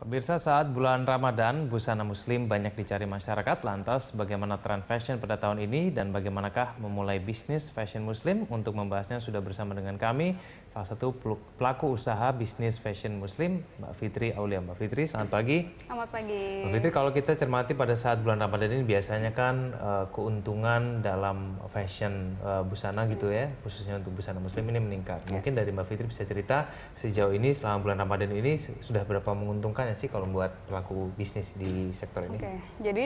Pemirsa, saat bulan Ramadan, busana muslim banyak dicari masyarakat. Lantas, bagaimana tren fashion pada tahun ini dan bagaimanakah memulai bisnis fashion muslim? Untuk membahasnya sudah bersama dengan kami, salah satu pelaku usaha bisnis fashion muslim, Mbak Fitri Aulia. Mbak Fitri, selamat pagi. Selamat pagi. Mbak Fitri, kalau kita cermati pada saat bulan Ramadan ini biasanya kan keuntungan dalam fashion busana gitu ya, khususnya untuk busana muslim ini meningkat. Mungkin dari Mbak Fitri bisa cerita sejauh ini selama bulan Ramadan ini sudah berapa menguntungkan sih kalau buat pelaku bisnis di sektor ini? Oke, jadi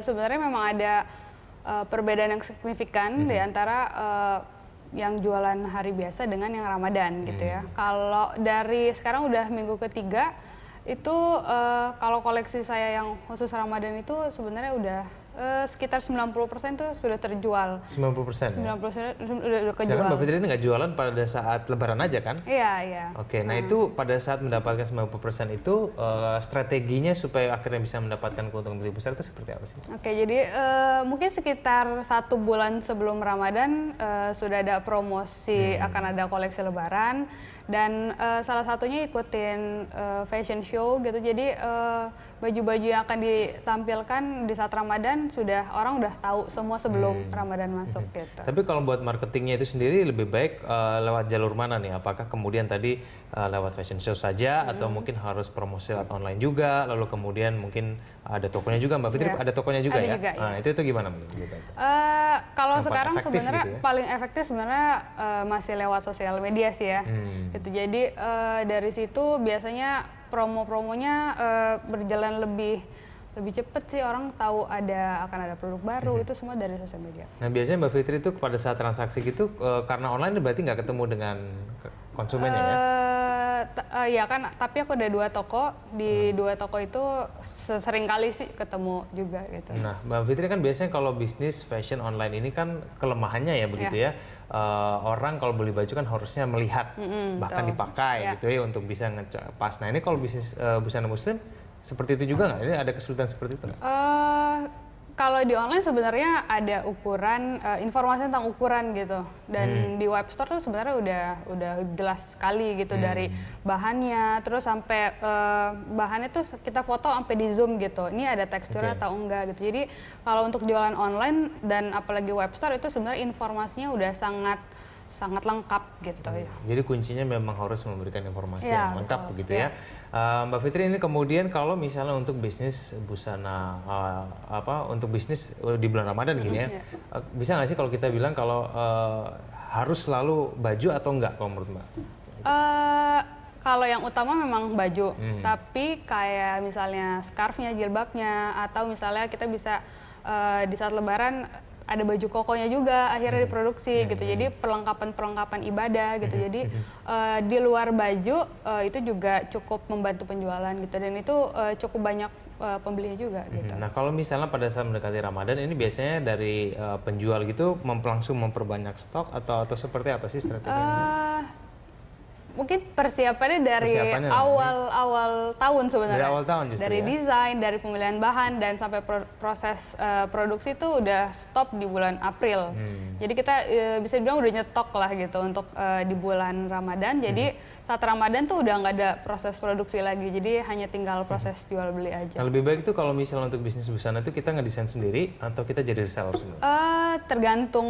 sebenarnya memang ada perbedaan yang signifikan di antara yang jualan hari biasa dengan yang Ramadan gitu ya. Kalau dari sekarang udah minggu ketiga itu kalau koleksi saya yang khusus Ramadan itu sebenarnya udah sekitar 90% tuh sudah terjual. 90%? 90% Ya? udah kejual. Sedangkan Mbak Fitri ini nggak jualan pada saat Lebaran aja kan? Iya, iya. Oke, nah itu pada saat mendapatkan 90% itu strateginya supaya akhirnya bisa mendapatkan keuntungan lebih besar itu seperti apa sih? Oke, jadi mungkin sekitar 1 bulan sebelum Ramadan sudah ada promosi akan ada koleksi Lebaran dan salah satunya ikutin fashion show gitu. Jadi baju-baju yang akan ditampilkan di saat Ramadan orang udah tahu semua sebelum Ramadan masuk gitu. Tapi kalau buat marketingnya itu sendiri lebih baik lewat jalur mana nih? Apakah kemudian tadi lewat fashion show saja atau mungkin harus promosi lewat online juga? Lalu kemudian mungkin ada tokonya juga, Mbak Fitri ada tokonya juga ada ya? Juga, nah, itu gimana lebih baik? Kalau Yang sekarang sebenarnya gitu ya? paling efektif sebenarnya masih lewat sosial media sih ya. Gitu. Jadi dari situ biasanya promo-promonya berjalan lebih cepet sih, orang tahu akan ada produk baru, itu semua dari sosial media. Nah biasanya Mbak Fitri itu pada saat transaksi gitu karena online berarti nggak ketemu dengan konsumennya ya? Ya kan, tapi aku ada 2 toko, di 2 toko itu sering kali sih ketemu juga gitu. Nah Mbak Fitri kan biasanya kalau bisnis fashion online ini kan kelemahannya ya begitu ya, orang kalau beli baju kan harusnya melihat bahkan dipakai gitu ya untuk bisa pas. Nah ini kalau bisnis busana muslim seperti itu juga nggak? Ini ada kesulitan seperti itu nggak? Kalau di online sebenarnya ada ukuran, informasi tentang ukuran gitu, dan di web store tuh sebenarnya udah jelas sekali gitu dari bahannya, terus sampai bahannya tuh kita foto sampai di zoom gitu, ini ada teksturnya atau enggak gitu. Jadi kalau untuk jualan online dan apalagi web store itu sebenarnya informasinya udah sangat lengkap gitu ya. Jadi kuncinya memang harus memberikan informasi Ya, yang lengkap begitu ya. Mbak Fitri, ini kemudian kalau misalnya untuk bisnis busana untuk bisnis di bulan Ramadan gini ya, bisa nggak sih kalau kita bilang kalau harus selalu baju atau enggak kalau menurut Mbak? Kalau yang utama memang baju, tapi kayak misalnya scarfnya, jilbabnya, atau misalnya kita bisa di saat Lebaran ada baju kokonya juga akhirnya diproduksi gitu. Jadi perlengkapan ibadah gitu. Jadi di luar baju itu juga cukup membantu penjualan gitu, dan itu cukup banyak pembelinya juga gitu. Nah kalau misalnya pada saat mendekati Ramadan ini biasanya dari penjual gitu langsung memperbanyak stok atau seperti apa sih strateginya? Mungkin persiapannya dari awal tahun sebenarnya. Dari awal tahun justru dari ya? desain, dari pemilihan bahan, dan sampai proses produksi itu udah stop di bulan April. Jadi kita bisa dibilang udah nyetok lah gitu untuk di bulan Ramadan. Jadi saat Ramadan tuh udah nggak ada proses produksi lagi. Jadi hanya tinggal proses jual beli aja. Nah, lebih baik itu kalau misalnya untuk bisnis busana itu kita ngedesain sendiri atau kita jadi reseller sendiri? Tergantung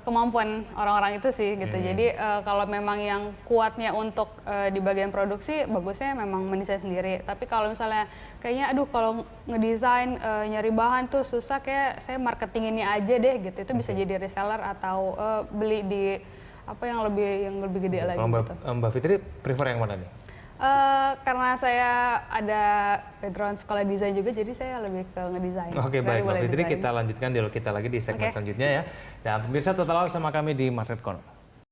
kemampuan orang-orang itu sih gitu. Jadi kalau memang yang kuatnya untuk di bagian produksi, bagusnya memang mendesain sendiri. Tapi kalau misalnya kayaknya aduh kalau ngedesain nyari bahan tuh susah, kayak saya marketing ini aja deh gitu. Itu bisa jadi reseller atau beli di yang lebih gede lagi. Kalau gitu. Mbak Fitri prefer yang mana nih? Karena saya ada background sekolah desain juga, jadi saya lebih ke ngedesain. Oke, baik Mbak Fitri, kita lanjutkan dialog kita lagi di segmen selanjutnya ya. Dan pemirsa tetaplah bersama kami di Market Corner.